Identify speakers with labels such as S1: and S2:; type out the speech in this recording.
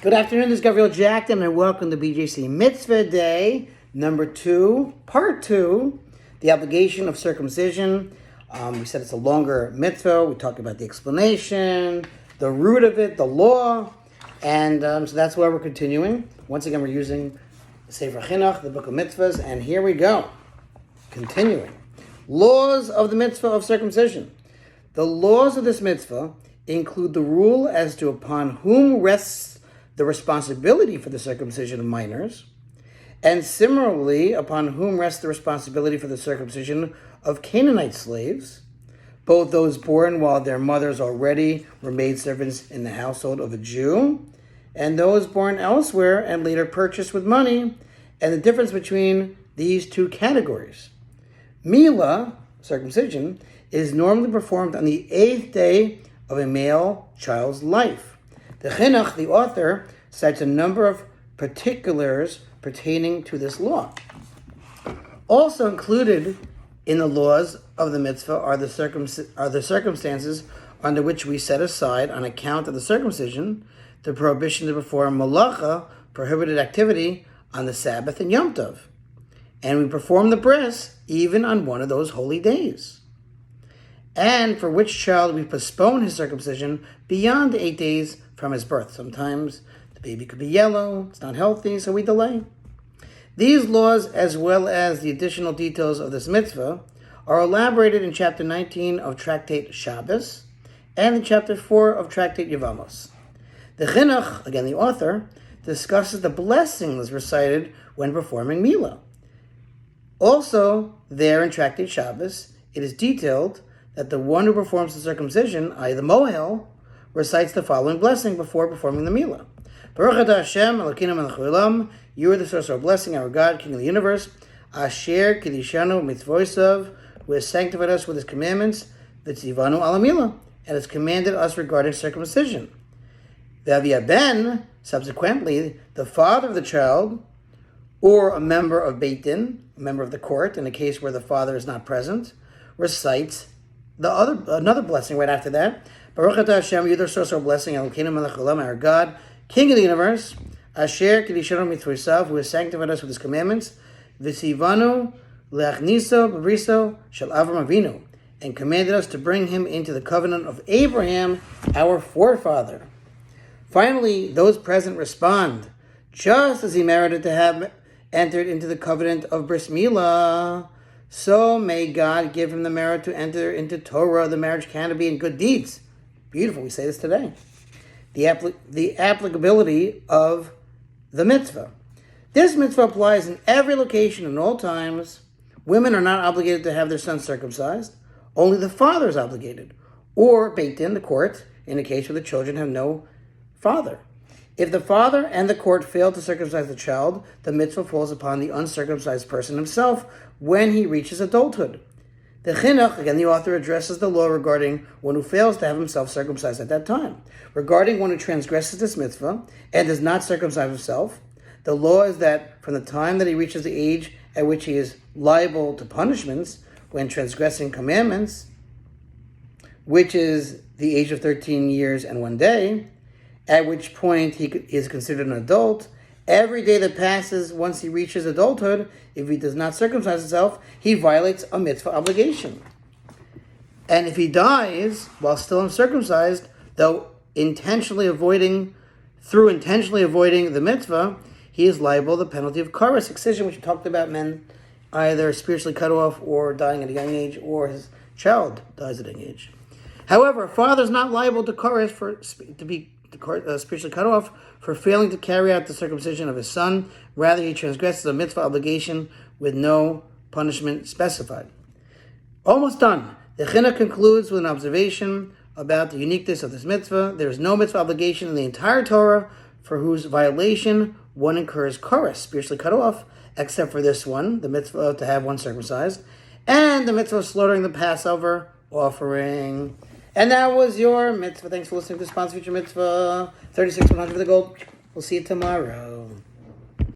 S1: Good afternoon, this is Gabriel Jackson, and welcome to BJC Mitzvah Day, number 2, part 2, the obligation of circumcision. We said it's a longer mitzvah. We talked about the explanation, the root of it, the law, and so that's why we're continuing. Once again, we're using Sefer HaChinoch, the book of mitzvahs, and here we go. Continuing. Laws of the mitzvah of circumcision. The laws of this mitzvah include the rule as to upon whom rests the responsibility for the circumcision of minors, and similarly upon whom rests the responsibility for the circumcision of Canaanite slaves, both those born while their mothers already were maidservants in the household of a Jew, and those born elsewhere and later purchased with money, and the difference between these two categories. Milah, circumcision, is normally performed on the 8th day of a male child's life. The Chinuch, the author, cites a number of particulars pertaining to this law. Also included in the laws of the mitzvah are the circumstances under which we set aside, on account of the circumcision, the prohibition to perform malacha, prohibited activity, on the Sabbath and Yom Tov. And we perform the bris even on one of those holy days. And for which child we postpone his circumcision beyond 8 days from his birth. Sometimes the baby could be yellow, it's not healthy, so we delay. These laws, as well as the additional details of this mitzvah, are elaborated in chapter 19 of Tractate Shabbos and in chapter 4 of Tractate Yevamos. The Chinuch, again the author, discusses the blessings recited when performing Milah. Also, there in Tractate Shabbos, it is detailed that the one who performs the circumcision, i.e. the Mohel, recites the following blessing before performing the Milah. Baruch atah Hashem, Elokeinu melech haolam, you are the source of our blessing, our God, King of the universe, Asher kiddushanu mitzvosav, who has sanctified us with his commandments, v'tzivanu ala Milah, and has commanded us regarding circumcision. V'avi ben, subsequently, the father of the child, or a member of Beit Din, a member of the court, in a case where the father is not present, recites another blessing right after that. Baruch atah Hashem, you are the source of our blessing, Elokeinu melech haolam, our God, King of the universe, Asher kiddushanu mitzvosav, who has sanctified us with his commandments, v'tzivanu leachniso b'briso shel Avram Avinu, and commanded us to bring him into the covenant of Abraham, our forefather. Finally, those present respond, just as he merited to have entered into the covenant of bris milah, so may God give him the merit to enter into Torah, the marriage canopy, and good deeds. Beautiful, we say this today. The applicability of the mitzvah. This mitzvah applies in every location in all times. Women are not obligated to have their sons circumcised. Only the father is obligated. Or Beit Din, the court, in a case where the children have no father. If the father and the court fail to circumcise the child, the mitzvah falls upon the uncircumcised person himself when he reaches adulthood. The Chinuch, again the author, addresses the law regarding one who fails to have himself circumcised at that time. Regarding one who transgresses this mitzvah and does not circumcise himself, the law is that from the time that he reaches the age at which he is liable to punishments when transgressing commandments, which is the age of 13 years and 1 day, at which point he is considered an adult, every day that passes once he reaches adulthood, if he does not circumcise himself, he violates a mitzvah obligation. And if he dies while still uncircumcised, though intentionally avoiding the mitzvah, he is liable to the penalty of karas, excision, which we talked about, men either spiritually cut off or dying at a young age, or his child dies at a young age. However, a father is not liable to karas to be spiritually cut off for failing to carry out the circumcision of his son. Rather, he transgresses a mitzvah obligation with no punishment specified. Almost done. The Chinuch concludes with an observation about the uniqueness of this mitzvah. There is no mitzvah obligation in the entire Torah for whose violation one incurs karas, spiritually cut off, except for this one, the mitzvah to have one circumcised, and the mitzvah of slaughtering the Passover offering. And that was your mitzvah. Thanks for listening to Sponsor Future Mitzvah 36-100 for the gold. We'll see you tomorrow.